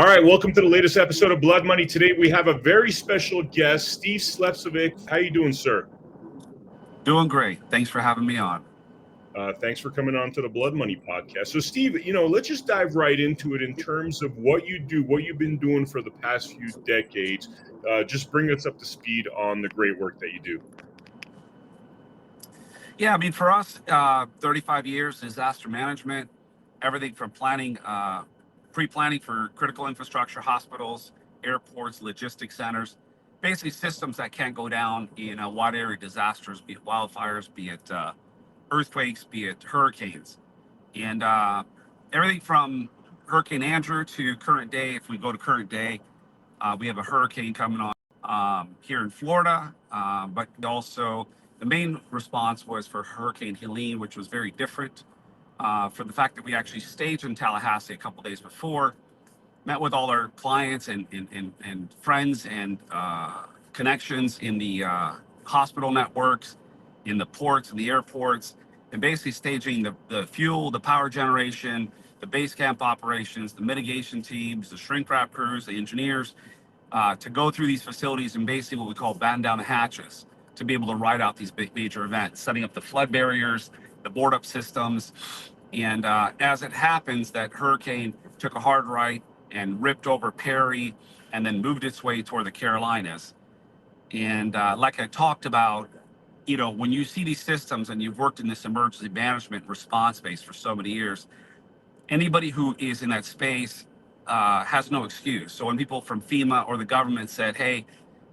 All right, welcome to the latest episode of Blood Money. Today we have a very special guest, Steve Slepcevic. How you doing, sir? Doing great. Thanks for having me on. Thanks for coming on to the Blood Money podcast. So, Steve, let's just dive right into it in terms of what you do, what you've been doing for the past few decades. Just bring us up to speed on the great work that you do. Yeah, I mean, for us, 35 years disaster management, everything from planning, pre-planning for critical infrastructure, hospitals, airports, logistics centers, basically systems that can't go down in wide area disasters, be it wildfires, be it earthquakes, be it hurricanes. And everything from Hurricane Andrew to current day, if we go to current day, we have a hurricane coming on here in Florida, but also the main response was for Hurricane Helene, which was very different for the fact that we actually staged in Tallahassee a couple days before, met with all our clients and friends and connections in the hospital networks, in the ports and the airports, and basically staging the fuel, the power generation, the base camp operations, the mitigation teams, the shrink wrap crews, the engineers, to go through these facilities and basically what we call batten down the hatches to be able to ride out these big major events, setting up the flood barriers, the board up systems. And as it happens, that hurricane took a hard right and ripped over Perry and then moved its way toward the Carolinas. And like I talked about, when you see these systems and you've worked in this emergency management response space for so many years, anybody who is in that space has no excuse. So when people from FEMA or the government said, hey,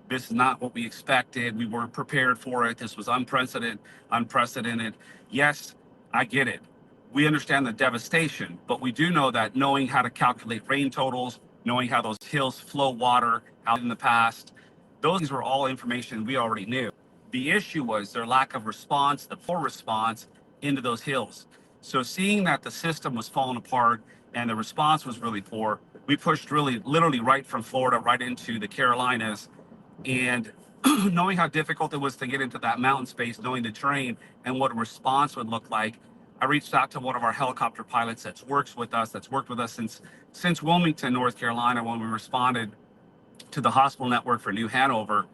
this is not what we expected, we weren't prepared for it, this was unprecedented. Yes, I get it. We understand the devastation, but we do know that knowing how to calculate rain totals, knowing how those hills flow water out in the past, those things were all information we already knew. The issue was their lack of response, the poor response into those hills. So seeing that the system was falling apart and the response was really poor, we pushed literally right from Florida right into the Carolinas. And knowing how difficult it was to get into that mountain space, knowing the terrain and what a response would look like, I reached out to one of our helicopter pilots that's worked with us since Wilmington, North Carolina, when we responded to the hospital network for New Hanover.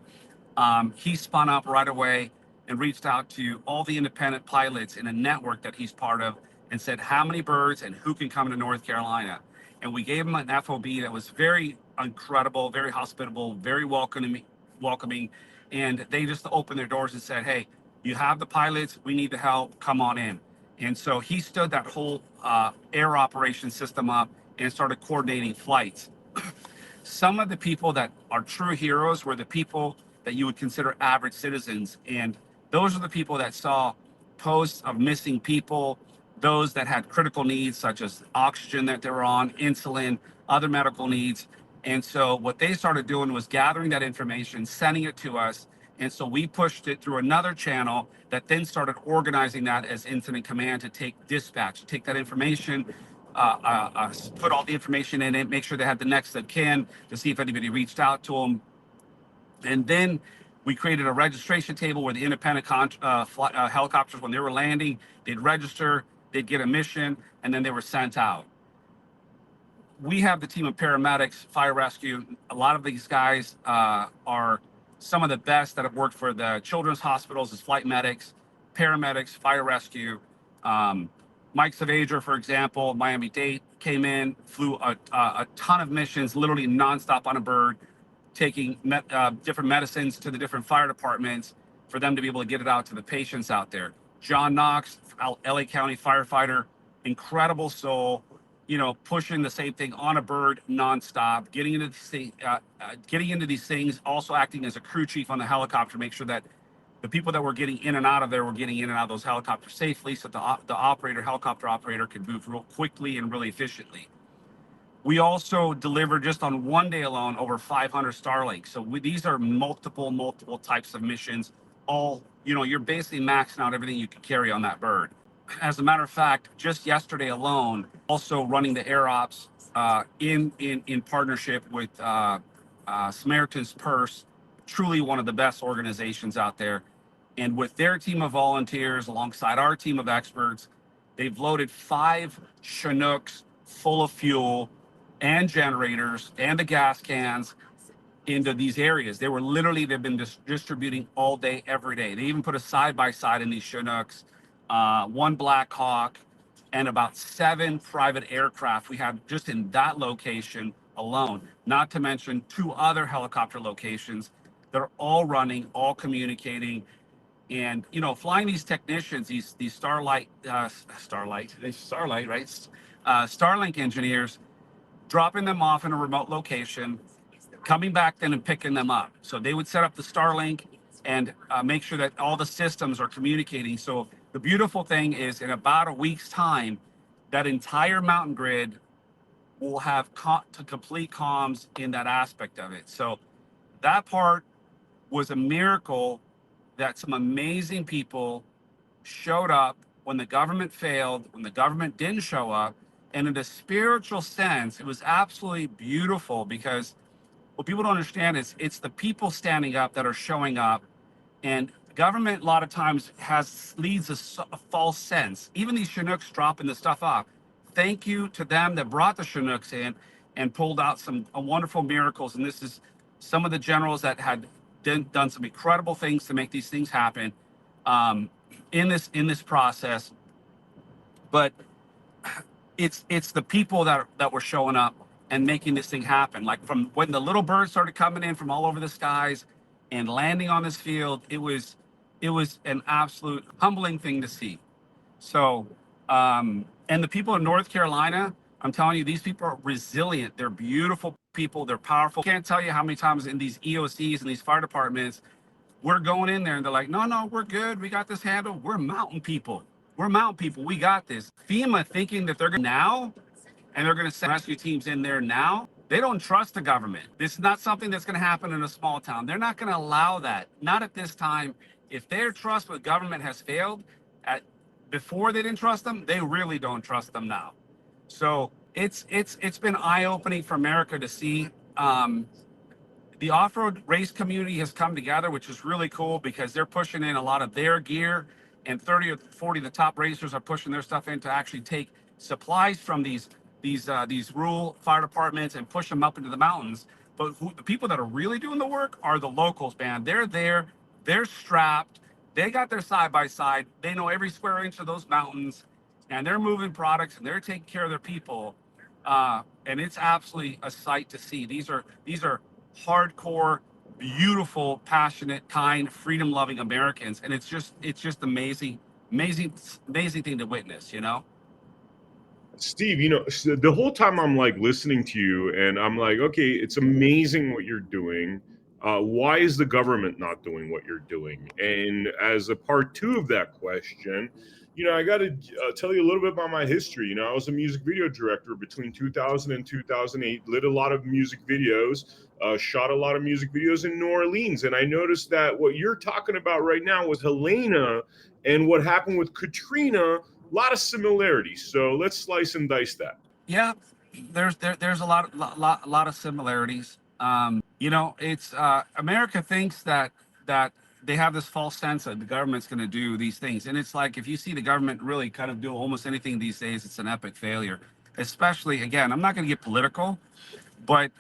He spun up right away and reached out to all the independent pilots in a network that he's part of and said how many birds and who can come to North Carolina. And we gave him an FOB that was very incredible, very hospitable, very welcoming. And they just opened their doors and said, hey, you have the pilots, we need the help, come on in. And so he stood that whole air operation system up and started coordinating flights. Some of the people that are true heroes were the people that you would consider average citizens. And those are the people that saw posts of missing people, those that had critical needs, such as oxygen that they were on, insulin, other medical needs. And so what they started doing was gathering that information, sending it to us. And so we pushed it through another channel that then started organizing that as incident command to take dispatch, to take that information, put all the information in it, make sure they had the next of kin to see if anybody reached out to them. And then we created a registration table where the independent helicopters, when they were landing, they'd register, they'd get a mission, and then they were sent out. We have the team of paramedics, fire rescue. A lot of these guys are some of the best that have worked for the children's hospitals as flight medics, paramedics, fire rescue. Mike Savager, for example, Miami-Dade, came in, flew a ton of missions, literally nonstop on a bird, taking different medicines to the different fire departments for them to be able to get it out to the patients out there. John Knox, LA County firefighter, incredible soul, pushing the same thing on a bird nonstop, getting into these things, also acting as a crew chief on the helicopter to make sure that the people that were getting in and out of there were getting in and out of those helicopters safely, so the helicopter operator could move real quickly and really efficiently. We also delivered just on one day alone over 500 Starlinks. So these are multiple types of missions. All, you're basically maxing out everything you can carry on that bird. As a matter of fact, just yesterday alone, also running the air ops in partnership with Samaritan's Purse, truly one of the best organizations out there. And with their team of volunteers alongside our team of experts, they've loaded 5 Chinooks full of fuel and generators and the gas cans into these areas. They've been distributing all day, every day. They even put a side by side in these Chinooks, one Black Hawk, and about 7 private aircraft we had just in that location alone, not to mention 2 other helicopter locations that are all running, all communicating. And flying these technicians, these Starlight, right? Starlink engineers, dropping them off in a remote location, coming back then and picking them up. So they would set up the Starlink and make sure that all the systems are communicating. So the beautiful thing is, in about a week's time, that entire mountain grid will have complete comms in that aspect of it. So that part was a miracle, that some amazing people showed up when the government failed, when the government didn't show up. And in a spiritual sense, it was absolutely beautiful, because what people don't understand is it's the people standing up that are showing up. And government a lot of times leads a false sense. Even these Chinooks dropping the stuff off. Thank you to them that brought the Chinooks in and pulled out some wonderful miracles. And this is some of the generals that had done some incredible things to make these things happen in this process. But it's the people that were showing up and making this thing happen. Like, from when the little birds started coming in from all over the skies and landing on this field, it was an absolute humbling thing to see. So, and the people in North Carolina, I'm telling you, these people are resilient. They're beautiful people. They're powerful. Can't tell you how many times in these EOCs and these fire departments, we're going in there and they're like, no, we're good. We got this handled. We're mountain people. We're mountain people. We got this. FEMA thinking that they're going to now, and they're going to send rescue teams in there now. They don't trust the government. This is not something that's going to happen in a small town. They're not going to allow that. Not at this time. If their trust with government has failed before they didn't trust them, they really don't trust them now. So it's been eye-opening for America to see. The off-road race community has come together, which is really cool, because they're pushing in a lot of their gear, and 30 or 40 of the top racers are pushing their stuff in to actually take supplies from these rural fire departments and push them up into the mountains. But the people that are really doing the work are the locals, man. They're there, they're strapped, they got their side by side, they know every square inch of those mountains, and they're moving products and they're taking care of their people. And it's absolutely a sight to see. These are hardcore, beautiful, passionate, kind, freedom-loving Americans, and it's just amazing thing to witness. Steve, the whole time I'm like listening to you, and I'm like, okay, it's amazing what you're doing. Why is the government not doing what you're doing? And as a part 2 of that question, I got to tell you a little bit about my history. I was a music video director between 2000 and 2008, lit a lot of music videos, shot a lot of music videos in New Orleans. And I noticed that what you're talking about right now with Helena and what happened with Katrina, a lot of similarities. So let's slice and dice that. Yeah, there's a lot of similarities. It's America thinks that they have this false sense that the government's going to do these things, and it's like, if you see the government really kind of do almost anything these days, it's an epic failure. Especially, again, I'm not going to get political, but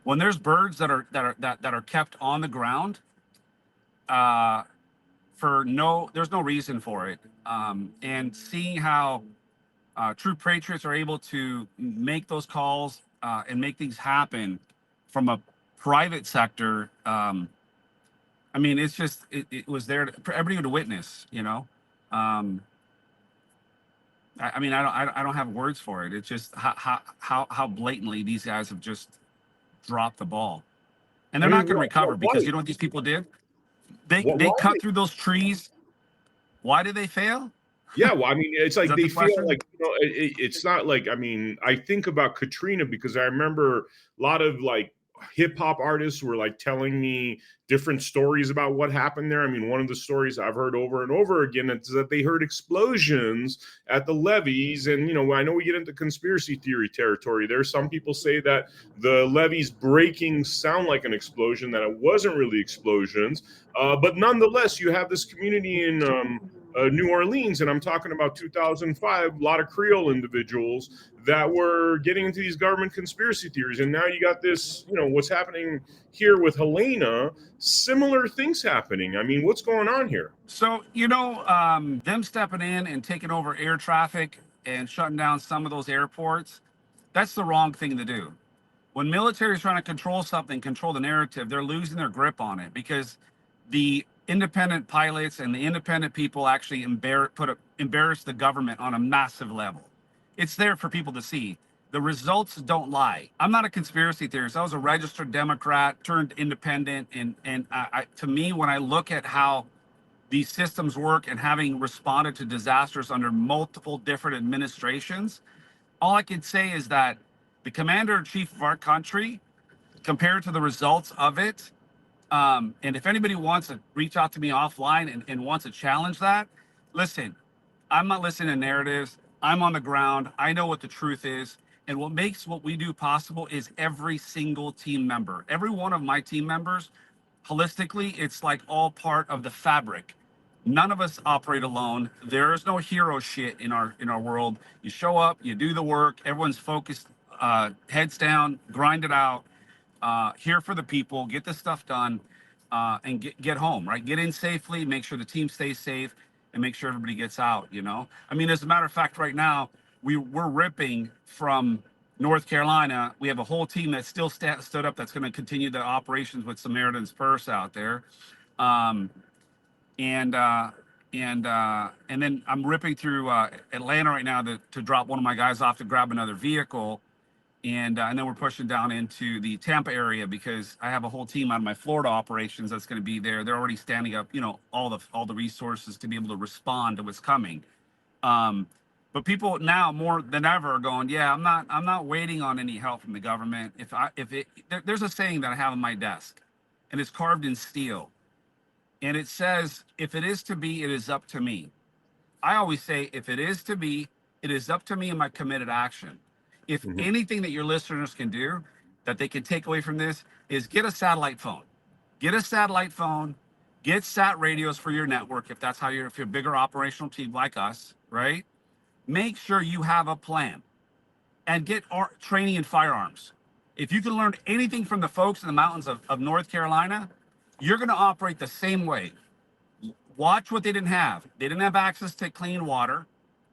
when there's birds that are kept on the ground, there's no reason for it, and seeing how true patriots are able to make those calls and make things happen from a private sector. It's just it was there for everybody to witness. I don't have words for it. It's just how blatantly these guys have just dropped the ball, and they're not going to recover, because you know what these people did? They cut through those trees. Why did they fail? Yeah, well, it's like they feel like, it's not like, I think about Katrina because I remember a lot of like hip hop artists were like telling me different stories about what happened there. One of the stories I've heard over and over again is that they heard explosions at the levees. And, I know we get into conspiracy theory territory. There's some people say that the levees breaking sound like an explosion, that it wasn't really explosions. But nonetheless, you have this community in New Orleans, and I'm talking about 2005, a lot of Creole individuals that were getting into these government conspiracy theories. And now you got this, what's happening here with Helena, similar things happening. I mean, what's going on here? So, them stepping in and taking over air traffic and shutting down some of those airports, that's the wrong thing to do. When military is trying to control something, control the narrative, they're losing their grip on it because the independent pilots and the independent people actually embarrass the government on a massive level. It's there for people to see. The results don't lie. I'm not a conspiracy theorist. I was a registered Democrat turned independent, and to me, when I look at how these systems work and having responded to disasters under multiple different administrations, all I can say is that the commander-in-chief of our country, compared to the results of it, and if anybody wants to reach out to me offline and wants to challenge that, listen, I'm not listening to narratives. I'm on the ground. I know what the truth is. And what makes what we do possible is every single team member. Every one of my team members, holistically, it's like all part of the fabric. None of us operate alone. There is no hero shit in our world. You show up, you do the work, everyone's focused, heads down, grind it out, here for the people, get this stuff done, and get home, right? Get in safely, make sure the team stays safe, and make sure everybody gets out, I mean, as a matter of fact, right now, we're ripping from North Carolina. We have a whole team that still stood up that's going to continue the operations with Samaritan's Purse out there. And then I'm ripping through Atlanta right now to drop one of my guys off to grab another vehicle. And then we're pushing down into the Tampa area because I have a whole team out of my Florida operations that's going to be there. They're already standing up, all the resources to be able to respond to what's coming. But people now more than ever are going, yeah, I'm not waiting on any help from the government. There's a saying that I have on my desk, and it's carved in steel, and it says, "If it is to be, it is up to me." I always say, if it is to be, it is up to me and my committed action. If anything that your listeners can do that they can take away from this is get a satellite phone. Get a satellite phone, get sat radios for your network if you're a bigger operational team like us, right? Make sure you have a plan and get training in firearms. If you can learn anything from the folks in the mountains of North Carolina, you're going to operate the same way. Watch what they didn't have. They didn't have access to clean water.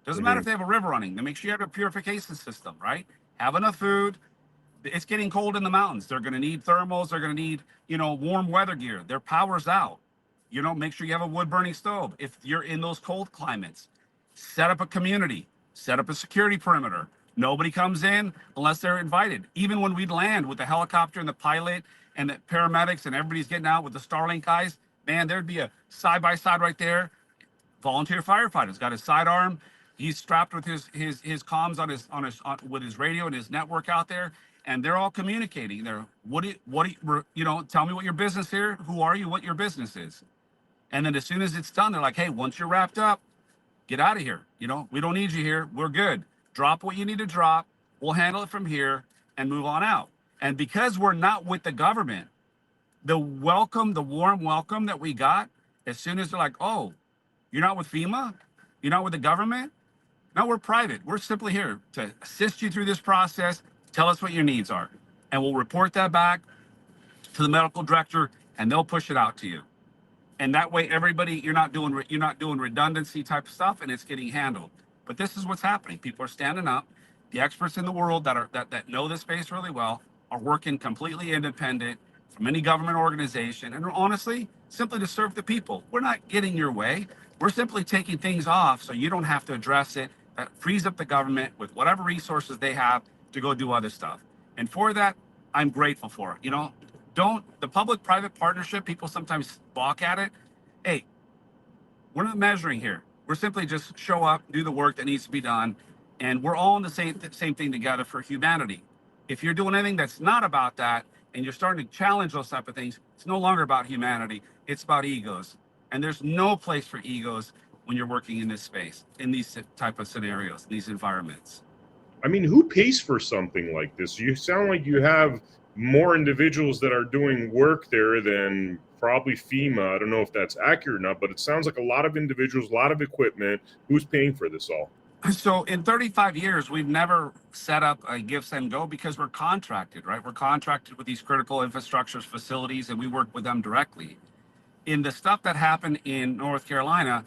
Doesn't matter if they have a river running. Then make sure you have a purification system, right? Have enough food. It's getting cold in the mountains. They're going to need thermals. They're going to need, warm weather gear. Their power's out. Make sure you have a wood burning stove. If you're in those cold climates, set up a community, set up a security perimeter. Nobody comes in unless they're invited. Even when we land with the helicopter and the pilot and the paramedics and everybody's getting out with the Starlink guys, man, there'd be a side-by-side right there. Volunteer firefighter's got his sidearm. He's strapped with his comms with his radio and his network out there, and they're all communicating. They're tell me what your business here. Who are you? What your business is, and then as soon as it's done, they're like, hey, once you're wrapped up, get out of here. We don't need you here. We're good. Drop what you need to drop. We'll handle it from here and move on out. And because we're not with the government, the warm welcome that we got, as soon as they're like, oh, you're not with FEMA? You're not with the government? No, we're private. We're simply here to assist you through this process. Tell us what your needs are. And we'll report that back to the medical director, and they'll push it out to you. And that way, everybody, you're not doing redundancy type stuff, and it's getting handled. But this is what's happening. People are standing up. The experts in the world that know this space really well are working completely independent from any government organization, and honestly, simply to serve the people. We're not getting your way. We're simply taking things off so you don't have to address it. That frees up the government with whatever resources they have to go do other stuff. And for that, I'm grateful for it. The public-private partnership, people sometimes balk at it. Hey, we're not measuring here. We're simply just show up, do the work that needs to be done, and we're all in the same thing together for humanity. If you're doing anything that's not about that, and you're starting to challenge those type of things, it's no longer about humanity. It's about egos. And there's no place for egos when you're working in this space, in these type of scenarios, these environments. I mean, who pays for something like this? You sound like you have more individuals that are doing work there than probably FEMA. I don't know if that's accurate or not, but it sounds like a lot of individuals, a lot of equipment. Who's paying for this all? So in 35 years, we've never set up a give, send, go because we're contracted, right? We're contracted with these critical infrastructures facilities and we work with them directly. In the stuff that happened in North Carolina,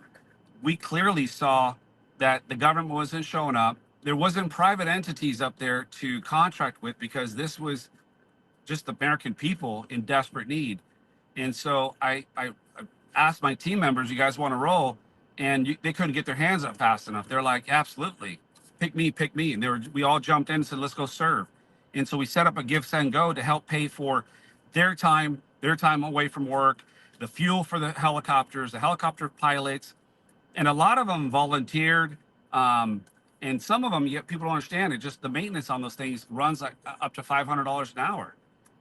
we clearly saw that the government wasn't showing up. There wasn't private entities up there to contract with because this was just the American people in desperate need. And so I asked my team members, you guys want to roll? And they couldn't get their hands up fast enough. They're like, absolutely, pick me, pick me. And we all jumped in and said, let's go serve. And so we set up a give, send, go to help pay for their time away from work, the fuel for the helicopters, the helicopter pilots, and a lot of them volunteered. And some of them, yet people don't understand it. Just the maintenance on those things runs like up to $500 an hour.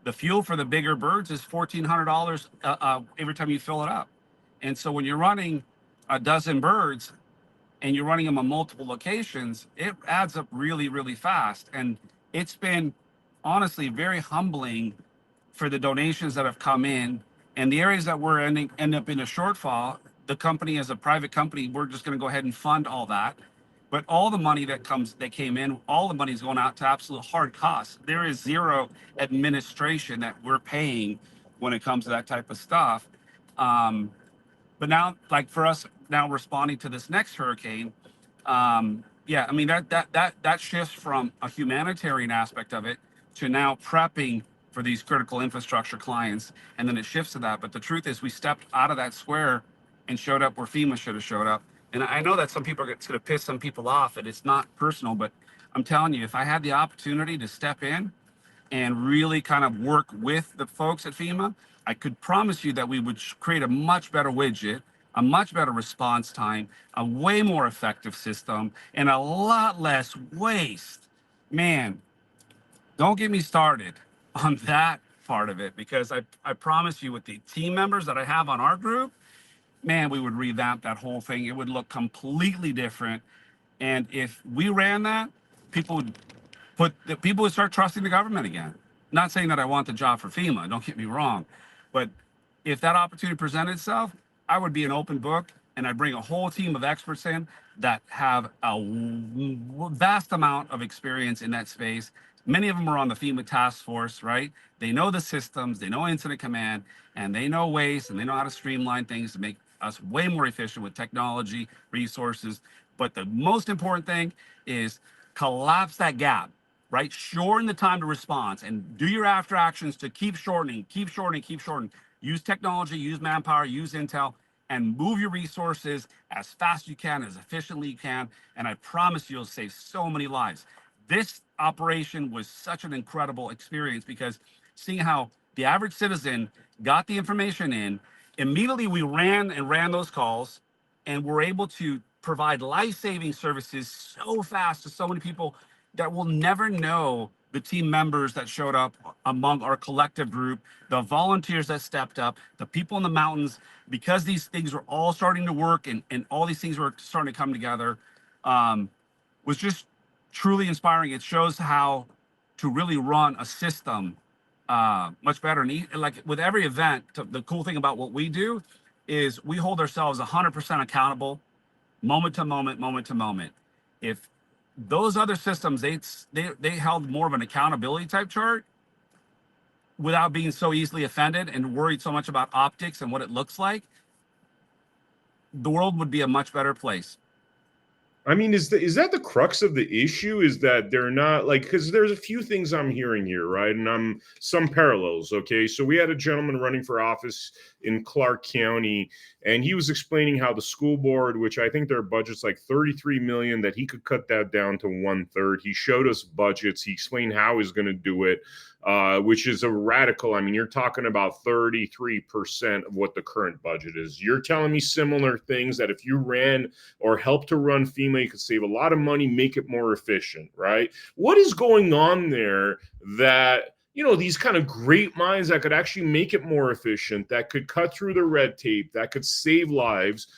The fuel for the bigger birds is $1,400 every time you fill it up. And so when you're running a dozen birds and you're running them on multiple locations, it adds up really, really fast. And it's been honestly very humbling for the donations that have come in, and the areas that we're end up in a shortfall. The company, as a private company, we're just going to go ahead and fund all that. But all the money that came in, all the money is going out to absolute hard costs. There is zero administration that we're paying when it comes to that type of stuff. But now, like for us now responding to this next hurricane, yeah, I mean that shifts from a humanitarian aspect of it to now prepping for these critical infrastructure clients, and then it shifts to that. But the truth is, we stepped out of that square and showed up where FEMA should have showed up. And I know that some people it's going to piss some people off, and it's not personal, but I'm telling you, if I had the opportunity to step in and really kind of work with the folks at FEMA, I could promise you that we would create a much better widget, a much better response time, a way more effective system, and a lot less waste. Man, don't get me started on that part of it, because I promise you, with the team members that I have on our group, man, we would revamp that whole thing. It would look completely different. And if we ran that, people would start trusting the government again. Not saying that I want the job for FEMA, don't get me wrong. But if that opportunity presented itself, I would be an open book, and I'd bring a whole team of experts in that have a vast amount of experience in that space. Many of them are on the FEMA task force, right? They know the systems, they know incident command, and they know waste, and they know how to streamline things to make us way more efficient with technology, resources. But the most important thing is collapse that gap, right? Shorten the time to response and do your after actions to keep shortening, keep shortening, keep shortening. Use technology, use manpower, use intel, and move your resources as fast as you can, as efficiently you can. And I promise you'll save so many lives. This operation was such an incredible experience, because seeing how the average citizen got the information in, immediately we ran those calls, and were able to provide life-saving services so fast to so many people that will never know the team members that showed up among our collective group, the volunteers that stepped up, the people in the mountains, because these things were all starting to work, and all these things were starting to come together, was just truly inspiring. It shows how to really run a system much better. And like with every event, the cool thing about what we do is we hold ourselves 100% accountable, moment to moment, moment to moment. If those other systems, they held more of an accountability type chart without being so easily offended and worried so much about optics and what it looks like, the world would be a much better place. I mean, is that the crux of the issue? Is that they're not like, because there's a few things I'm hearing here, right? And I'm some parallels. Okay, so we had a gentleman running for office in Clark County, and he was explaining how the school board, which I think their budget's like 33 million, that he could cut that down to 1/3. He showed us budgets. He explained how he's going to do it, which is a radical. I mean, you're talking about 33% of what the current budget is. You're telling me similar things, that if you ran or helped to run FEMA, you could save a lot of money, make it more efficient, right? What is going on there that, these kind of great minds that could actually make it more efficient, that could cut through the red tape, that could save lives,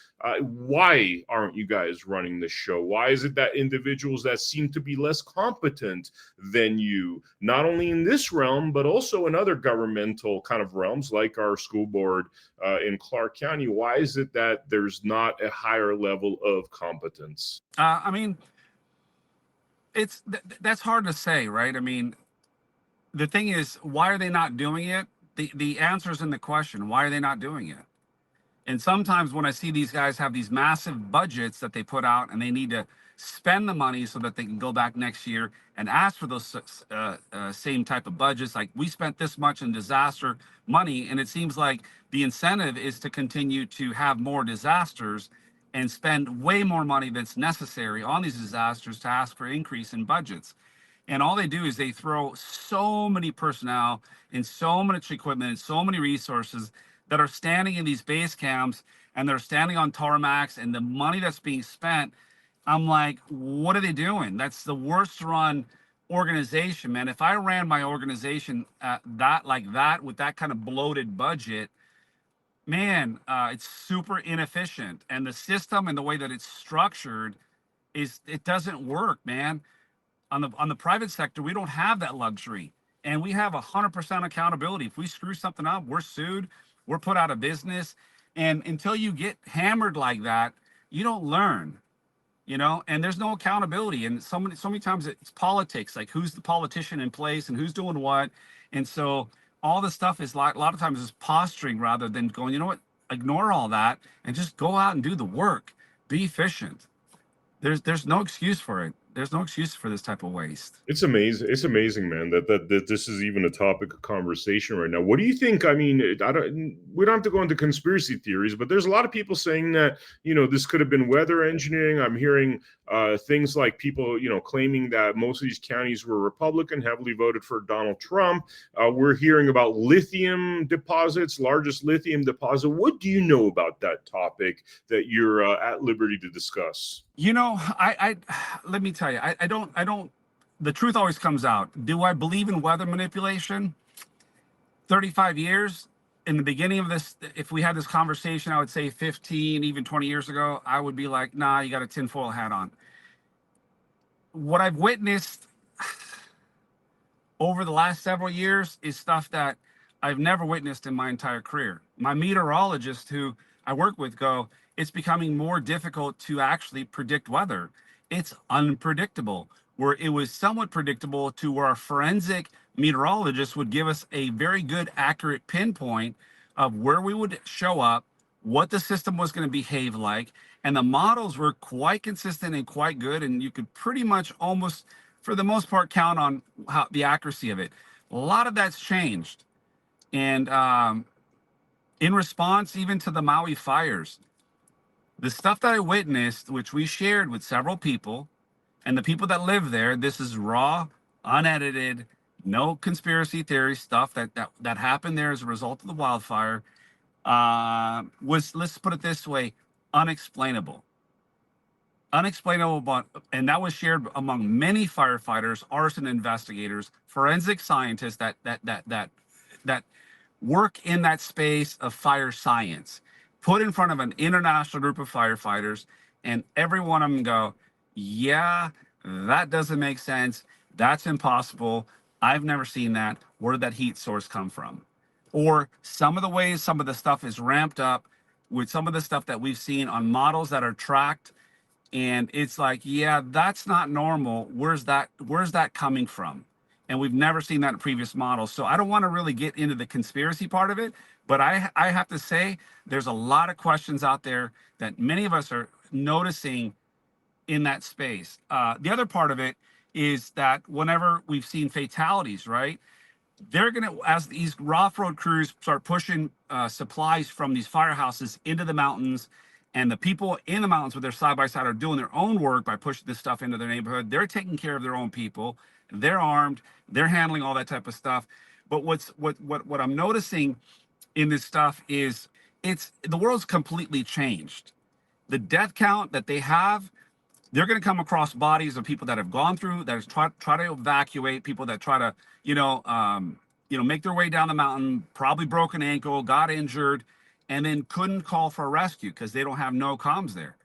Why aren't you guys running the show? Why is it that individuals that seem to be less competent than you, not only in this realm, but also in other governmental kind of realms like our school board in Clark County, why is it that there's not a higher level of competence? I mean, that's hard to say, right? I mean, the thing is, why are they not doing it? The answer is in the question. Why are they not doing it? And sometimes when I see these guys have these massive budgets that they put out and they need to spend the money so that they can go back next year and ask for those same type of budgets, like we spent this much in disaster money, and it seems like the incentive is to continue to have more disasters and spend way more money that's necessary on these disasters to ask for increase in budgets. And all they do is they throw so many personnel and so much equipment and so many resources that are standing in these base camps, and they're standing on tarmacs, and the money that's being spent, I'm like, what are they doing? That's the worst run organization, man. If I ran my organization like that with that kind of bloated budget, man, it's super inefficient. And the system and the way that it's structured it doesn't work, man. On the private sector, we don't have that luxury, and we have 100% accountability. If we screw something up, we're sued, we're put out of business, and until you get hammered like that, you don't learn, and there's no accountability. And so many times it's politics, like who's the politician in place and who's doing what. And so all this stuff is like a lot of times is posturing rather than going, you know what, ignore all that and just go out and do the work, be efficient. There's no excuse for it. There's no excuse for this type of waste. It's amazing. It's amazing, man, that this is even a topic of conversation right now. What do you think? I mean, we don't have to go into conspiracy theories, but there's a lot of people saying that, this could have been weather engineering. I'm hearing things like people, claiming that most of these counties were Republican, heavily voted for Donald Trump. We're hearing about lithium deposits, largest lithium deposit. What do you know about that topic that you're at liberty to discuss? I let me tell you, I don't, the truth always comes out. Do I believe in weather manipulation? 35 years in the beginning of this, if we had this conversation, I would say 15, even 20 years ago, I would be like, nah, you got a tinfoil hat on. What I've witnessed over the last several years is stuff that I've never witnessed in my entire career. My meteorologists who I work with go, it's becoming more difficult to actually predict weather. It's unpredictable. Where it was somewhat predictable to where our forensic meteorologists would give us a very good, accurate pinpoint of where we would show up, what the system was going to behave like, and the models were quite consistent and quite good, and you could pretty much almost, for the most part, count on the accuracy of it. A lot of that's changed. And in response, even to the Maui fires, the stuff that I witnessed, which we shared with several people, and the people that live there, this is raw, unedited, no conspiracy theory stuff that happened there as a result of the wildfire, was, let's put it this way, unexplainable. Unexplainable, and that was shared among many firefighters, arson investigators, forensic scientists that work in that space of fire science, put in front of an international group of firefighters, and every one of them go, yeah, that doesn't make sense. That's impossible. I've never seen that. Where did that heat source come from? Or some of the ways some of the stuff is ramped up with some of the stuff that we've seen on models that are tracked. And it's like, yeah, that's not normal. Where's that coming from? And we've never seen that in previous models. So I don't want to really get into the conspiracy part of it, but I have to say there's a lot of questions out there that many of us are noticing in that space. The other part of it is that whenever we've seen fatalities, right, they're going to, as these off-road crews start pushing supplies from these firehouses into the mountains, and the people in the mountains with their side-by-side are doing their own work by pushing this stuff into their neighborhood. They're taking care of their own people. They're armed. They're handling all that type of stuff. But what I'm noticing in this stuff is the world's completely changed. The death count that they have, they're going to come across bodies of people that have gone through, that have try to evacuate, people that try to, make their way down the mountain, probably broken ankle, got injured, and then couldn't call for a rescue because they don't have no comms there.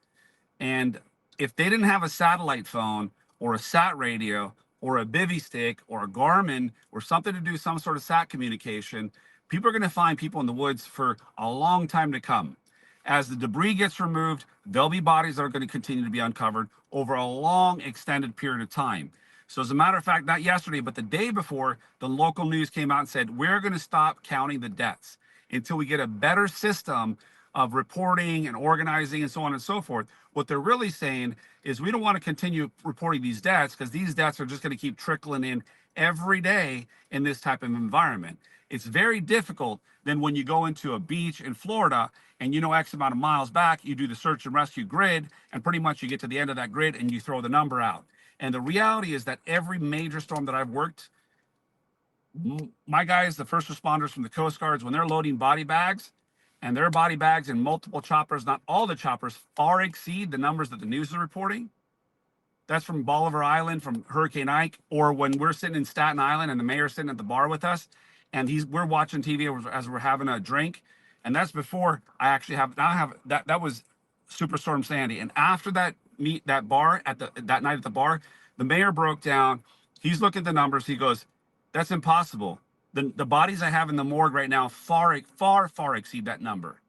And if they didn't have a satellite phone or a sat radio or a bivy stick or a Garmin or something to do some sort of sat communication, people are going to find people in the woods for a long time to come. As the debris gets removed, there'll be bodies that are going to continue to be uncovered over a long, extended period of time. So, as a matter of fact, not yesterday, but the day before, the local news came out and said, we're going to stop counting the deaths until we get a better system of reporting and organizing and so on and so forth. What they're really saying is we don't want to continue reporting these deaths because these deaths are just going to keep trickling in every day in this type of environment. It's very difficult than when you go into a beach in Florida and you know X amount of miles back, you do the search and rescue grid, and pretty much you get to the end of that grid and you throw the number out. And the reality is that every major storm that I've worked, my guys, the first responders from the Coast Guards, when they're loading body bags, and their body bags in multiple choppers, not all the choppers, far exceed the numbers that the news is reporting. That's from Bolivar Island, from Hurricane Ike, or when we're sitting in Staten Island and the mayor's sitting at the bar with us, and we're watching TV as we're having a drink, and that's before I actually have that. That was Superstorm Sandy, and after that bar that night at the bar, the mayor broke down. He's looking at the numbers. He goes, "That's impossible. The bodies I have in the morgue right now far exceed that number."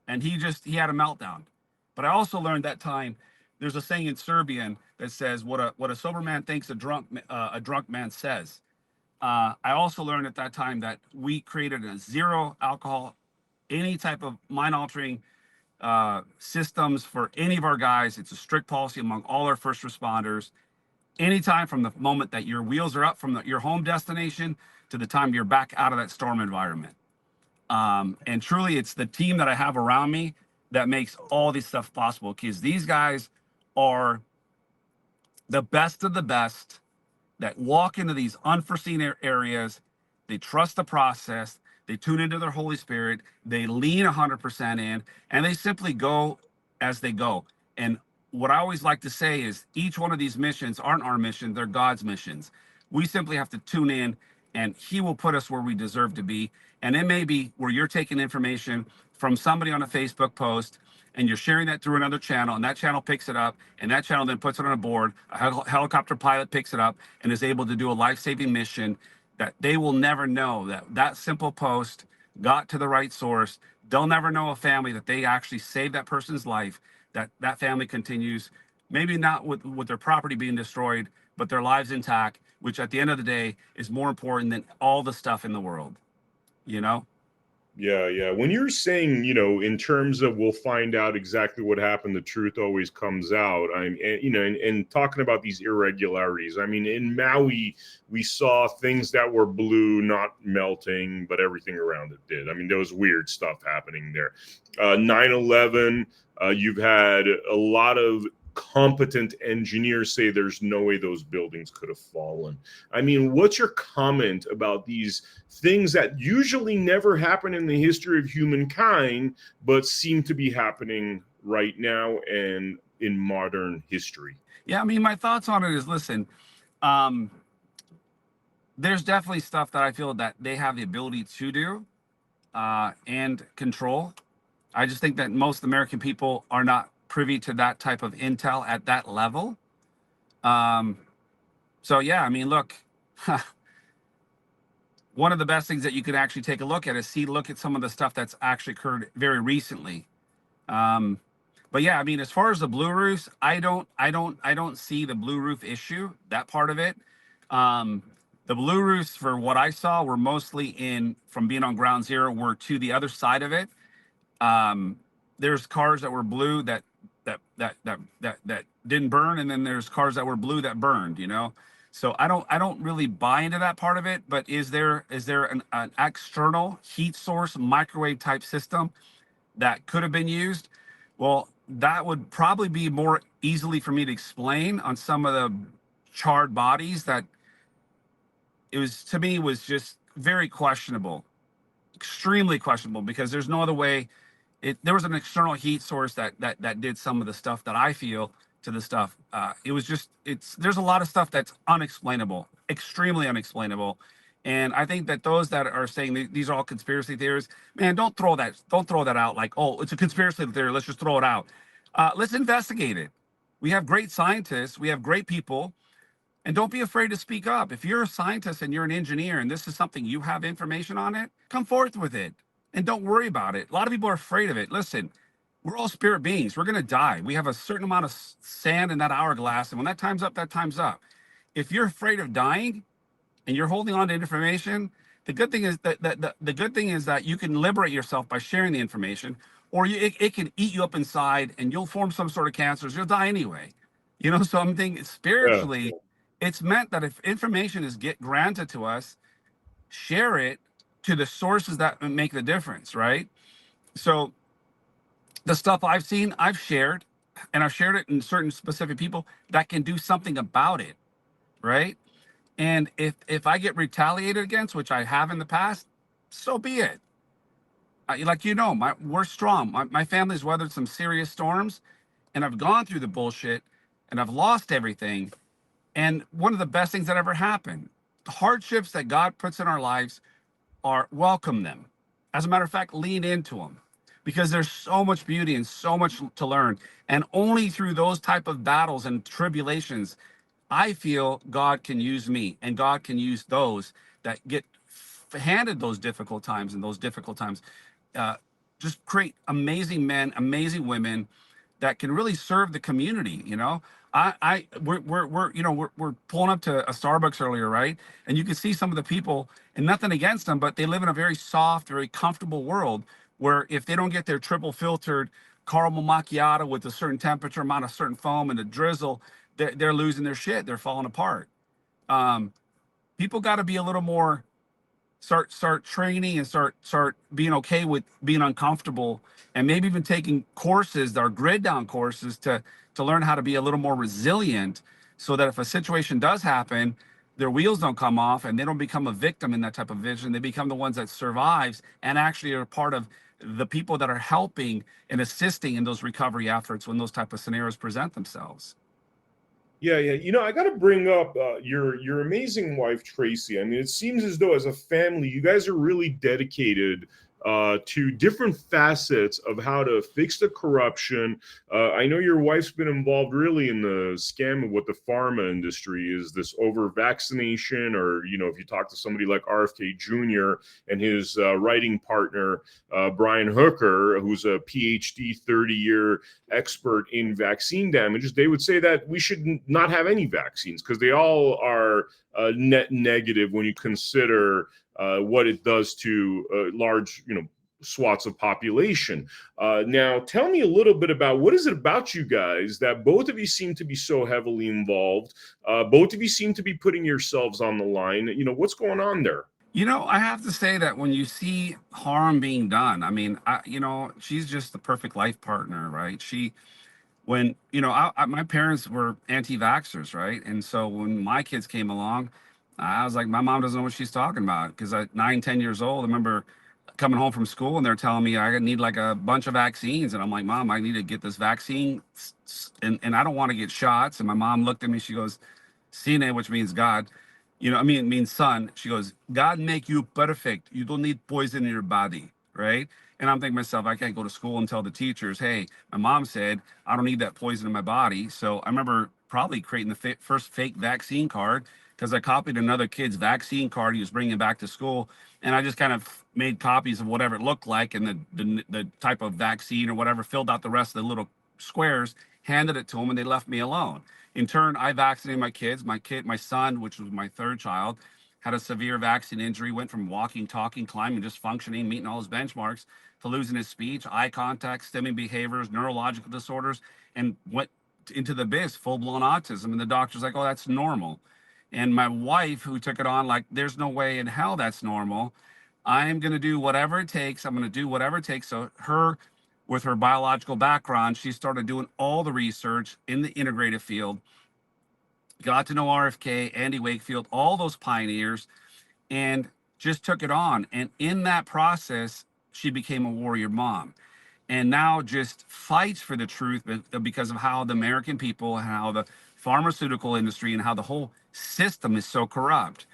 And he had a meltdown. But I also learned that time there's a saying in Serbian that says what a sober man thinks a drunk man says. I also learned at that time that we created a zero alcohol, any type of mind altering systems for any of our guys. It's a strict policy among all our first responders. Anytime from the moment that your wheels are up from your home destination to the time you're back out of that storm environment. And truly, it's the team that I have around me that makes all this stuff possible, because these guys are the best of the best that walk into these unforeseen areas. They trust the process. They tune into their Holy Spirit. They lean 100% in, and they simply go as they go. And what I always like to say is each one of these missions aren't our mission. They're God's missions. We simply have to tune in, and he will put us where we deserve to be. And it may be where you're taking information from somebody on a Facebook post and you're sharing that through another channel, and that channel picks it up, and that channel then puts it on a board. A helicopter pilot picks it up and is able to do a life-saving mission that they will never know that simple post got to the right source. They'll never know a family that they actually saved that person's life, that family continues, maybe not with their property being destroyed, but their lives intact, which at the end of the day is more important than all the stuff in the world, you know? Yeah. When you're saying, in terms of we'll find out exactly what happened, the truth always comes out. And talking about these irregularities. I mean, in Maui, we saw things that were blue, not melting, but everything around it did. I mean, there was weird stuff happening there. 9/11, you've had a lot of competent engineers say there's no way those buildings could have fallen. I mean, what's your comment about these things that usually never happen in the history of humankind, but seem to be happening right now and in modern history? Yeah, I mean, my thoughts on it is, listen, there's definitely stuff that I feel that they have the ability to do and control. I just think that most American people are not privy to that type of intel at that level. So yeah, I mean, look, one of the best things that you could actually take a look at is look at some of the stuff that's actually occurred very recently. But yeah, I mean, as far as the blue roofs, I don't see the blue roof issue, that part of it. The blue roofs, for what I saw, were mostly from being on ground zero, were to the other side of it. There's cars that were blue that didn't burn, and then there's cars that were blue that burned, So I don't really buy into that part of it. But is there an external heat source microwave type system that could have been used? Well, that would probably be more easily for me to explain on some of the charred bodies. That to me was just very questionable, extremely questionable, because there's no other way. There was an external heat source that did some of the stuff that I feel to the stuff. There's a lot of stuff that's unexplainable, extremely unexplainable. And I think that those that are saying these are all conspiracy theories, man, don't throw that out like, oh, it's a conspiracy theory. Let's just throw it out. Let's investigate it. We have great scientists. We have great people. And don't be afraid to speak up. If you're a scientist and you're an engineer and this is something you have information on it, come forth with it and don't worry about it. A lot of people are afraid of it. Listen, we're all spirit beings. We're going to die. We have a certain amount of sand in that hourglass. And when that time's up, that time's up. If you're afraid of dying and you're holding on to information, the good thing is the good thing is that you can liberate yourself by sharing the information, or it can eat you up inside and you'll form some sort of cancers. You'll die anyway. You know, so I'm thinking Yeah. spiritually, it's meant that if information is get granted to us, share it to the sources that make the difference, right? So the stuff I've seen, I've shared, and I've shared it in certain specific people that can do something about it, right? And if I get retaliated against, which I have in the past, so be it. Like we're strong. My family's weathered some serious storms, and I've gone through the bullshit, and I've lost everything. And one of the best things that ever happened, the hardships that God puts in our lives are welcome them. As a matter of fact, lean into them because there's so much beauty and so much to learn. And only through those type of battles and tribulations, I feel God can use me and God can use those that get handed those difficult times and those difficult times. Uh, just create amazing men, amazing women that can really serve the community. We're pulling up to a Starbucks earlier, right? And you can see some of the people, and nothing against them, but they live in a very soft, very comfortable world where if they don't get their triple filtered caramel macchiato with a certain temperature, amount of certain foam and a drizzle, they're losing their shit. They're falling apart. Um, People got to be a little more start training and start being okay with being uncomfortable, and maybe even taking courses that are grid down courses to learn how to be a little more resilient, so that if a situation does happen, their wheels don't come off and they don't become a victim in that type of vision. They become the ones that survives and actually are part of the people that are helping and assisting in those recovery efforts when those type of scenarios present themselves. Yeah, yeah. I got to bring up your amazing wife, Tracy. I mean, it seems as though as a family, you guys are really dedicated to different facets of how to fix the corruption. I know your wife's been involved really in the scam of what the pharma industry is, this over vaccination, or, if you talk to somebody like RFK Jr. and his writing partner, Brian Hooker, who's a PhD 30-year expert in vaccine damages, they would say that we should not have any vaccines because they all are net negative when you consider what it does to large, swaths of population. Now, tell me a little bit about what is it about you guys that both of you seem to be so heavily involved? Both of you seem to be putting yourselves on the line. What's going on there? I have to say that when you see harm being done, I mean, she's just the perfect life partner, right? When, my parents were anti-vaxxers, right? And so when my kids came along, I was like, my mom doesn't know what she's talking about. Because at 9, 10 years old, I remember coming home from school and they're telling me I need like a bunch of vaccines. And I'm like, Mom, I need to get this vaccine. And I don't want to get shots. And my mom looked at me, she goes, Sine, which means God, it means son. She goes, God make you perfect. You don't need poison in your body, right? And I'm thinking to myself, I can't go to school and tell the teachers, hey, my mom said I don't need that poison in my body. So I remember probably creating the first fake vaccine card because I copied another kid's vaccine card he was bringing back to school. And I just kind of made copies of whatever it looked like and the type of vaccine or whatever, filled out the rest of the little squares, handed it to them, and they left me alone. In turn, I vaccinated my kids. My son, which was my third child, had a severe vaccine injury, went from walking, talking, climbing, just functioning, meeting all his benchmarks, to losing his speech, eye contact, stimming behaviors, neurological disorders, and went into the abyss, full-blown autism. And the doctor's like, oh, that's normal. And my wife, who took it on like, there's no way in hell that's normal. I'm going to do whatever it takes. I'm going to do whatever it takes. So with her biological background, she started doing all the research in the integrative field, got to know RFK, Andy Wakefield, all those pioneers, and just took it on. And in that process, she became a warrior mom and now just fights for the truth because of how the American people, how the pharmaceutical industry, and how the whole system is so corrupt.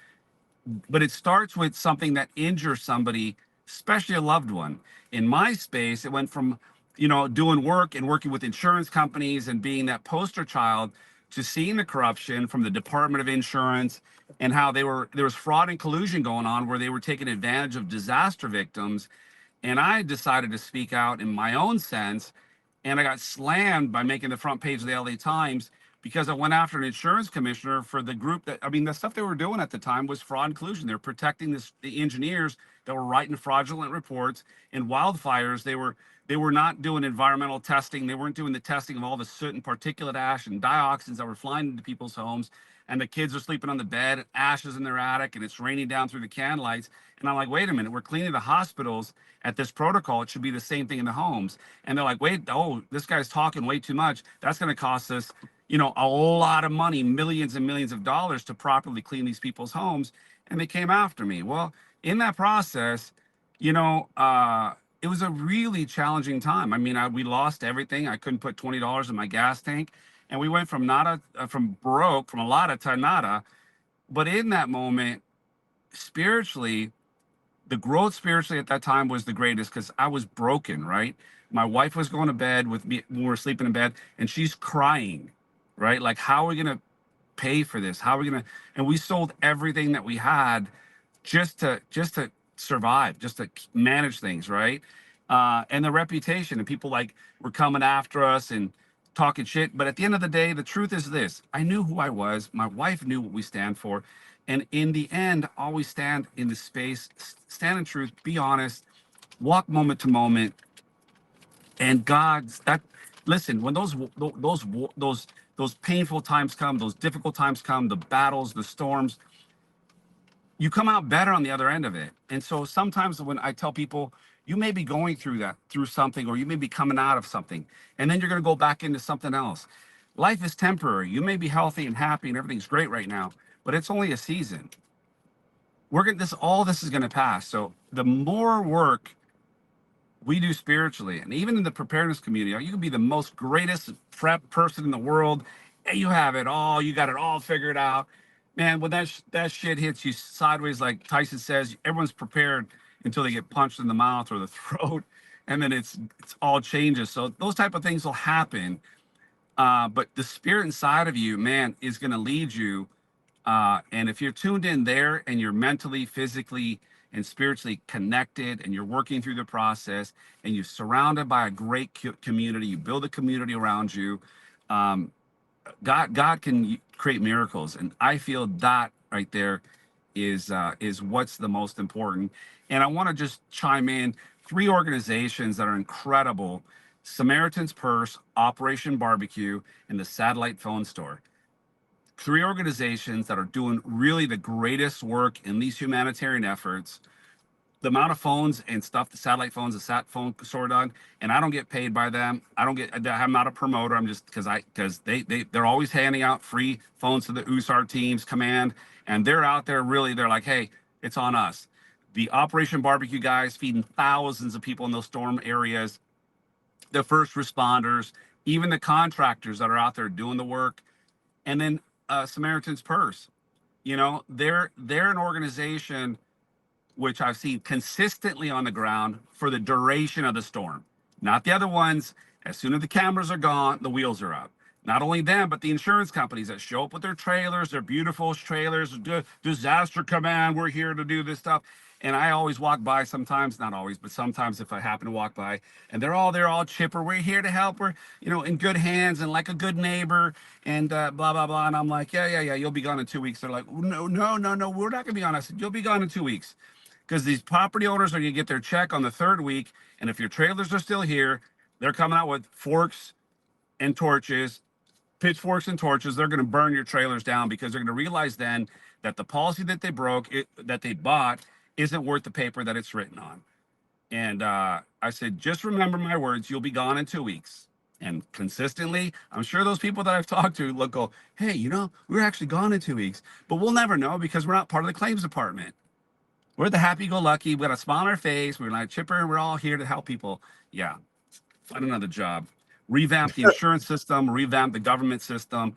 but it starts with something that injures somebody, especially a loved one. In my space, it went from, doing work and working with insurance companies and being that poster child to seeing the corruption from the Department of Insurance and how there was fraud and collusion going on where they were taking advantage of disaster victims. And I decided to speak out in my own sense, and I got slammed by making the front page of the LA Times because I went after an insurance commissioner for the group that, I mean, the stuff they were doing at the time was fraud and collusion. They were protecting the engineers that were writing fraudulent reports. In wildfires, they were not doing environmental testing. They weren't doing the testing of all the soot and particulate ash and dioxins that were flying into people's homes. And the kids are sleeping on the bed, ashes in their attic, and it's raining down through the can lights. And I'm like, wait a minute, we're cleaning the hospitals at this protocol. It should be the same thing in the homes. And they're like, wait, oh, this guy's talking way too much. That's going to cost us, a lot of money, millions and millions of dollars to properly clean these people's homes. And they came after me. Well, in that process, it was a really challenging time. I mean, we lost everything. I couldn't put $20 in my gas tank. And we went from from broke, from a lot to nada. But in that moment, spiritually, the growth spiritually at that time was the greatest because I was broken, right? My wife was going to bed with me when we were sleeping in bed, and she's crying, right? Like, how are we going to pay for this? How are we going to? And we sold everything that we had just to survive, just to manage things, right? And the reputation, and people like were coming after us and talking shit. But at the end of the day, the truth is this: I knew who I was. My wife knew what we stand for, and in the end, always stand in the space, stand in truth, be honest, walk moment to moment. And God's that. Listen, when those painful times come, those difficult times come, the battles, the storms, you come out better on the other end of it. And so sometimes when I tell people, you may be going through something, or you may be coming out of something, and then you're going to go back into something else. Life is temporary. You may be healthy and happy and everything's great right now, but it's only a season. All this is going to pass. So the more work we do spiritually, and even in the preparedness community, you can be the most greatest prep person in the world, and you have it all, you got it all figured out. Man, when that shit hits you sideways, like Tyson says, everyone's prepared until they get punched in the mouth or the throat, and then it's all changes. So those type of things will happen. But the spirit inside of you, man, is going to lead you. And if you're tuned in there and you're mentally, physically, and spiritually connected, and you're working through the process, and you're surrounded by a great community, you build a community around you, God can create miracles. And I feel that right there is what's the most important. And I want to just chime in 3 organizations that are incredible: Samaritan's Purse, Operation Barbecue, and the Satellite Phone Store. 3 organizations that are doing really the greatest work in these humanitarian efforts. The amount of phones and stuff, the satellite phones, the sat phone store done, and I don't get paid by them. I'm not a promoter. I'm just because they're always handing out free phones to the USAR teams, command, and they're out there really. They're like, hey, it's on us. The Operation Barbecue guys feeding thousands of people in those storm areas, the first responders, even the contractors that are out there doing the work, and then Samaritan's Purse. They're an organization which I've seen consistently on the ground for the duration of the storm. Not the other ones. As soon as the cameras are gone, the wheels are up. Not only them, but the insurance companies that show up with their trailers, their beautiful trailers, disaster command, we're here to do this stuff. And I always walk by sometimes, not always, but sometimes if I happen to walk by, and they're all chipper. We're here to help. We're, in good hands and like a good neighbor, and blah, blah, blah. And I'm like, yeah, you'll be gone in 2 weeks. They're like, no, we're not going to be gone. I said, you'll be gone in 2 weeks. Because these property owners are going to get their check on the 3rd week. And if your trailers are still here, they're coming out with forks and torches, pitchforks and torches. They're going to burn your trailers down because they're going to realize then that the policy that they that they bought, isn't worth the paper that it's written on. And I said, just remember my words. You'll be gone in 2 weeks. And consistently, I'm sure those people that I've talked to go, hey, we're actually gone in 2 weeks. But we'll never know because we're not part of the claims department. We're the happy-go-lucky. We got a smile on our face. We're not chipper, and we're all here to help people. Yeah, find another job. Revamp the insurance system. Revamp the government system.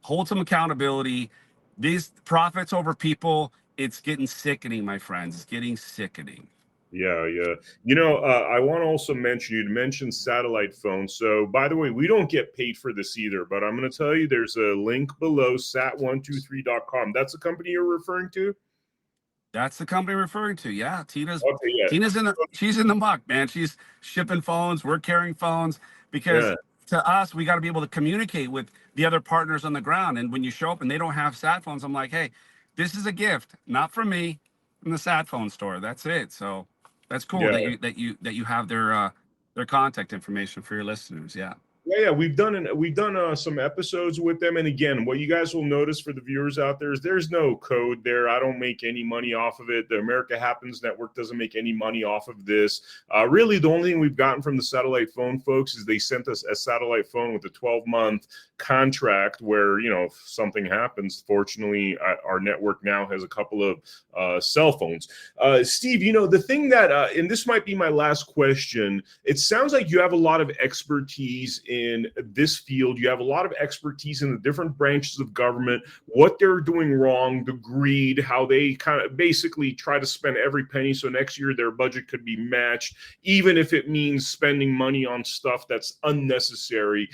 Hold some accountability. These profits over people it's getting sickening, my friends. It's getting sickening. Yeah, yeah. I want to also mention, you mentioned satellite phones. So, by the way, we don't get paid for this either, but I'm going to tell you there's a link below, sat123.com. That's the company you're referring to? That's the company I'm referring to. Yeah, Tina's Okay, yeah. she's in the muck, man. She's shipping phones. We're carrying phones because Yeah. to us, we got to be able to communicate with the other partners on the ground. And when you show up and they don't have sat phones, I'm like, hey, this is a gift, not from me, from the sat phone store. That's it. So that's cool Yeah. that you have their contact information for your listeners. Yeah. Yeah, we've done some episodes with them, and again, what you guys will notice for the viewers out there is there's no code there. I don't make any money off of it. The America Happens Network doesn't make any money off of this. Really, the only thing we've gotten from the satellite phone folks is they sent us a satellite phone with a 12-month contract where, if something happens, fortunately, our network now has a couple of cell phones. Steve, the thing that, and this might be my last question, it sounds like you have a lot of expertise in this field. You have a lot of expertise in the different branches of government, what they're doing wrong, the greed, how they kind of basically try to spend every penny so next year their budget could be matched, even if it means spending money on stuff that's unnecessary.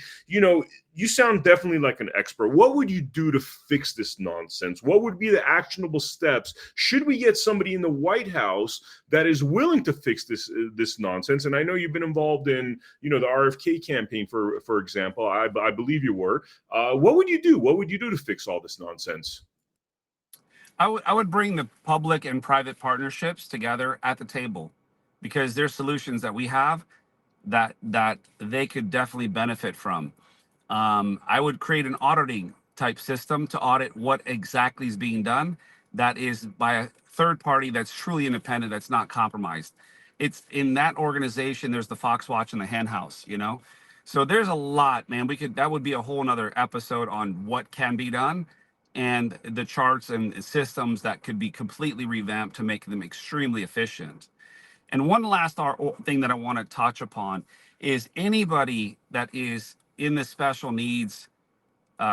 You sound definitely like an expert. What would you do to fix this nonsense? What would be the actionable steps? Should we get somebody in the White House that is willing to fix this nonsense? And I know you've been involved in, the RFK campaign, for example. I believe you were. What would you do? What would you do to fix all this nonsense? I would bring the public and private partnerships together at the table because there's solutions that we have that they could definitely benefit from. I would create an auditing type system to audit what exactly is being done that is by a third party that's truly independent, that's not compromised. It's in that organization, there's the Fox Watch and the Hen House. So there's a lot, man. That would be a whole nother episode on what can be done and the charts and systems that could be completely revamped to make them extremely efficient. And one last thing that I want to touch upon is anybody that is in the special needs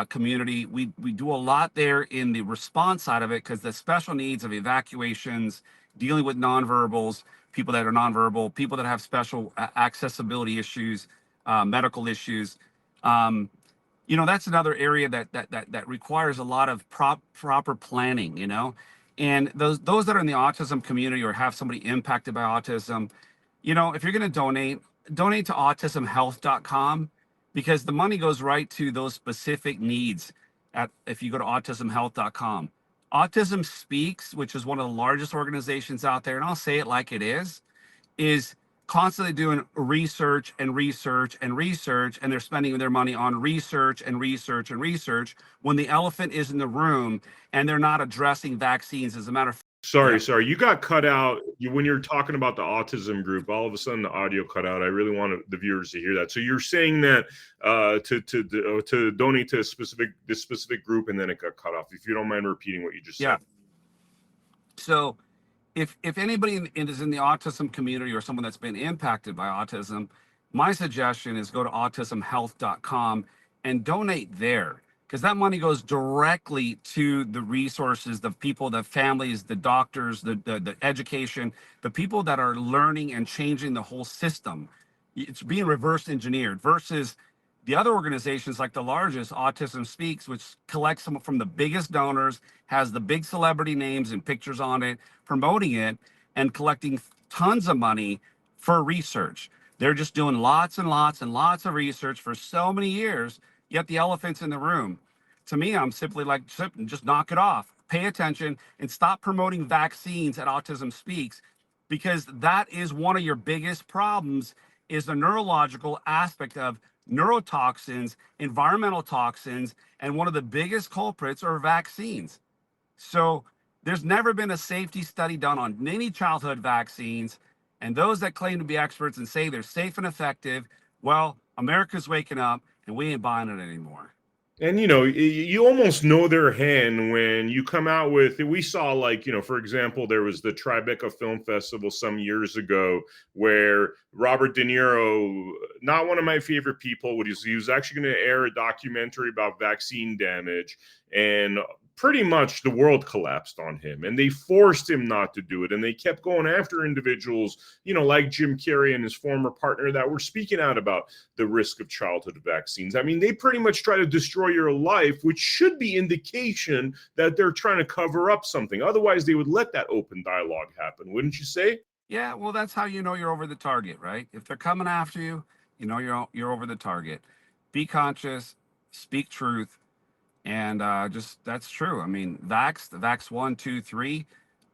community. We do a lot there in the response side of it because the special needs of evacuations, dealing with nonverbals, people that are nonverbal, people that have special accessibility issues, medical issues. That's another area that requires a lot of proper planning. And those that are in the autism community or have somebody impacted by autism, if you're going to donate to autismhealth.com because the money goes right to those specific needs if you go to autismhealth.com. Autism Speaks, which is one of the largest organizations out there, and I'll say it like it is constantly doing research and research and research, and they're spending their money on research and research and research when the elephant is in the room and they're not addressing vaccines. As a matter of fact, Sorry. You got cut out when you're talking about the autism group. All of a sudden, the audio cut out. I really want the viewers to hear that. So you're saying that to donate to this specific group, and then it got cut off. If you don't mind repeating what you just said. So if anybody is in the autism community or someone that's been impacted by autism, my suggestion is go to autismhealth.com and donate there because that money goes directly to the resources, the people, the families, the doctors, the education, the people that are learning and changing the whole system. It's being reverse engineered versus the other organizations like the largest, Autism Speaks, which collects some from the biggest donors, has the big celebrity names and pictures on it, promoting it and collecting tons of money for research. They're just doing lots and lots and lots of research for so many years, yet the elephant's in the room. To me, I'm simply like, just knock it off. Pay attention and stop promoting vaccines at Autism Speaks because that is one of your biggest problems is the neurological aspect of neurotoxins, environmental toxins, and one of the biggest culprits are vaccines. So there's never been a safety study done on any childhood vaccines. And those that claim to be experts and say they're safe and effective, well, America's waking up and we ain't buying it anymore. And you almost know their hand when you come out with. We saw, for example, there was the Tribeca Film Festival some years ago where Robert De Niro, not one of my favorite people, he was actually going to air a documentary about vaccine damage, and pretty much the world collapsed on him, and they forced him not to do it. And they kept going after individuals, like Jim Carrey and his former partner that were speaking out about the risk of childhood vaccines. I mean, they pretty much try to destroy your life, which should be indication that they're trying to cover up something. Otherwise, they would let that open dialogue happen, wouldn't you say? Yeah, well, that's how you know you're over the target, right? If they're coming after you, you're over the target. Be conscious, speak truth, and just that's true. I mean, the Vax 1, 2, 3,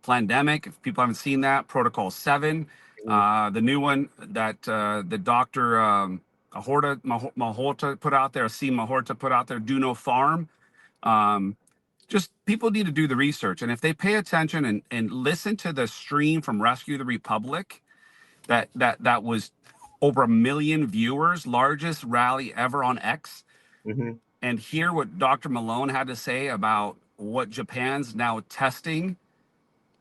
pandemic. If people haven't seen that, Protocol 7, the new one that the doctor Mahorta put out there, C. Mahorta put out there, Do No Farm. Just people need to do the research, and if they pay attention and listen to the stream from Rescue the Republic, that was over 1 million viewers, largest rally ever on X, and hear what Dr. Malone had to say about what Japan's now testing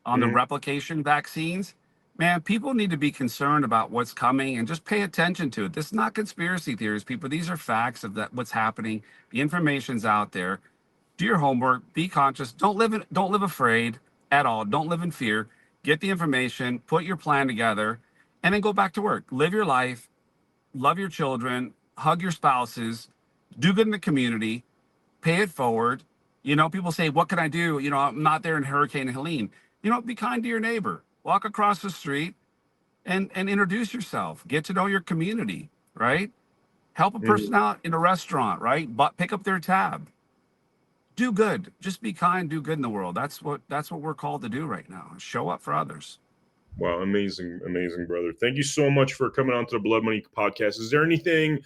on the replication vaccines. Man, people need to be concerned about what's coming and just pay attention to it. This is not conspiracy theories, people. These are facts of what's happening. The information's out there. Do your homework, be conscious, don't live afraid at all. Don't live in fear. Get the information, put your plan together, and then go back to work. Live your life, love your children, hug your spouses, do good in the community, pay it forward. People say, what can I do? I'm not there in Hurricane Helene. Be kind to your neighbor. Walk across the street and introduce yourself. Get to know your community, right? Help a person out in a restaurant, right? But pick up their tab. Do good. Just be kind, do good in the world. That's what we're called to do right now. Show up for others. Wow, amazing, brother. Thank you so much for coming on to the Blood Money podcast. Is there anything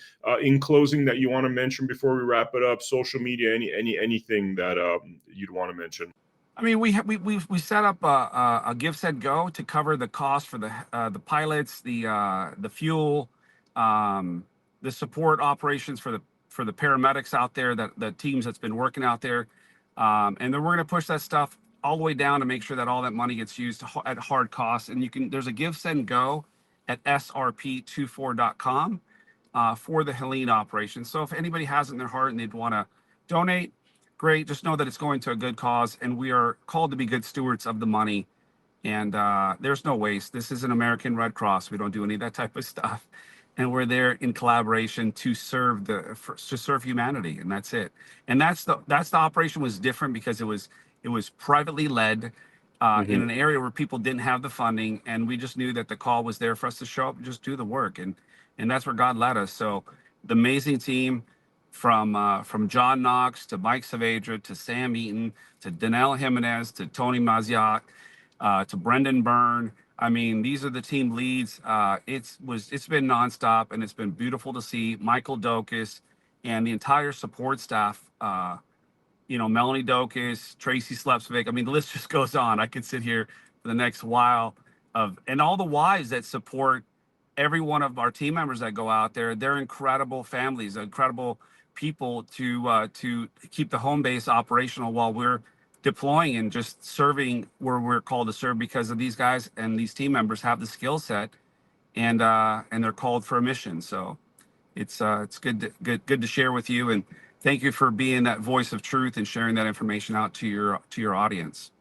in closing that you want to mention before we wrap it up? Social media, anything that you'd want to mention? I mean, we set up a Give Said Go to cover the cost for the pilots, the fuel, the support operations for the paramedics out there, the teams that's been working out there, and then we're going to push that stuff all the way down to make sure that all that money gets used at hard costs. And there's a Give Send Go at srp24.com for the Helene operation. So if anybody has it in their heart and they'd want to donate, great. Just know that it's going to a good cause, and we are called to be good stewards of the money. And there's no waste. This is an American Red Cross. We don't do any of that type of stuff, and we're there in collaboration to serve humanity, and that's it. And that's the operation was different because it was privately led in an area where people didn't have the funding, and we just knew that the call was there for us to show up and just do the work, and that's where God led us. So the amazing team. From John Knox to Mike Saavedra to Sam Eaton to Danelle Jimenez to Tony Maziak to Brendan Byrne. I mean, these are the team leads. It's been nonstop, and it's been beautiful to see Michael Dokas and the entire support staff. Melanie Dokas, Tracy Slepcevic. I mean, the list just goes on. I could sit here for the next while and all the wives that support every one of our team members that go out there. They're incredible families, incredible people to keep the home base operational while we're deploying and just serving where we're called to serve, because of these guys and these team members have the skill set and they're called for a mission. So it's good to share with you, and thank you for being that voice of truth and sharing that information out to your audience.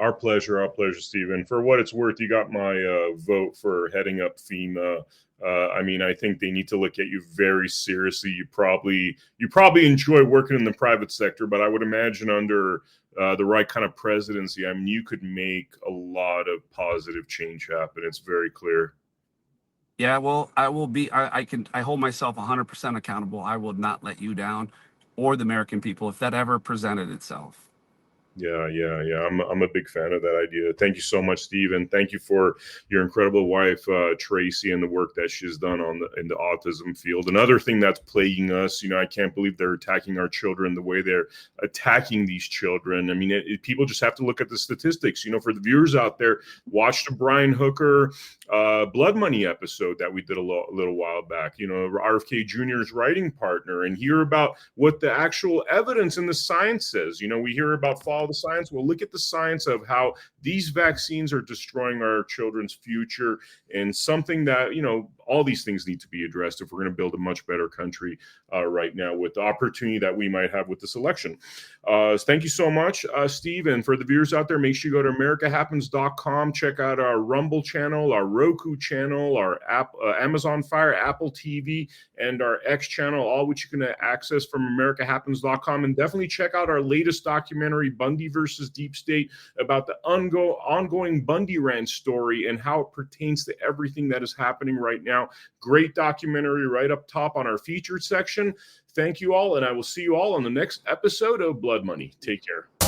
Our pleasure, Stephen. For what it's worth, you got my vote for heading up FEMA. I mean, I think they need to look at you very seriously. You probably enjoy working in the private sector, but I would imagine under the right kind of presidency, I mean, you could make a lot of positive change happen. It's very clear. Yeah, well, I will be. I hold myself 100% accountable. I will not let you down, or the American people, if that ever presented itself. Yeah. I'm a big fan of that idea. Thank you so much, Steve, and thank you for your incredible wife, Tracy, and the work that she's done in the autism field. Another thing that's plaguing us, I can't believe they're attacking our children the way they're attacking these children. I mean, people just have to look at the statistics. For the viewers out there, watch the Brian Hooker Blood Money episode that we did a little while back. RFK Jr.'s writing partner, and hear about what the actual evidence and the science says. We hear about follow the science. Well, look at the science of how these vaccines are destroying our children's future, and something that, All these things need to be addressed if we're going to build a much better country right now with the opportunity that we might have with this election. Thank you so much, Steve. And for the viewers out there, make sure you go to americahappens.com. Check out our Rumble channel, our Roku channel, our Amazon Fire, Apple TV, and our X channel, all which you can access from americahappens.com. And definitely check out our latest documentary, Bundy versus Deep State, about the ongoing Bundy Ranch story and how it pertains to everything that is happening right now. Great documentary right up top on our featured section. Thank you all, and I will see you all on the next episode of Blood Money. Take care.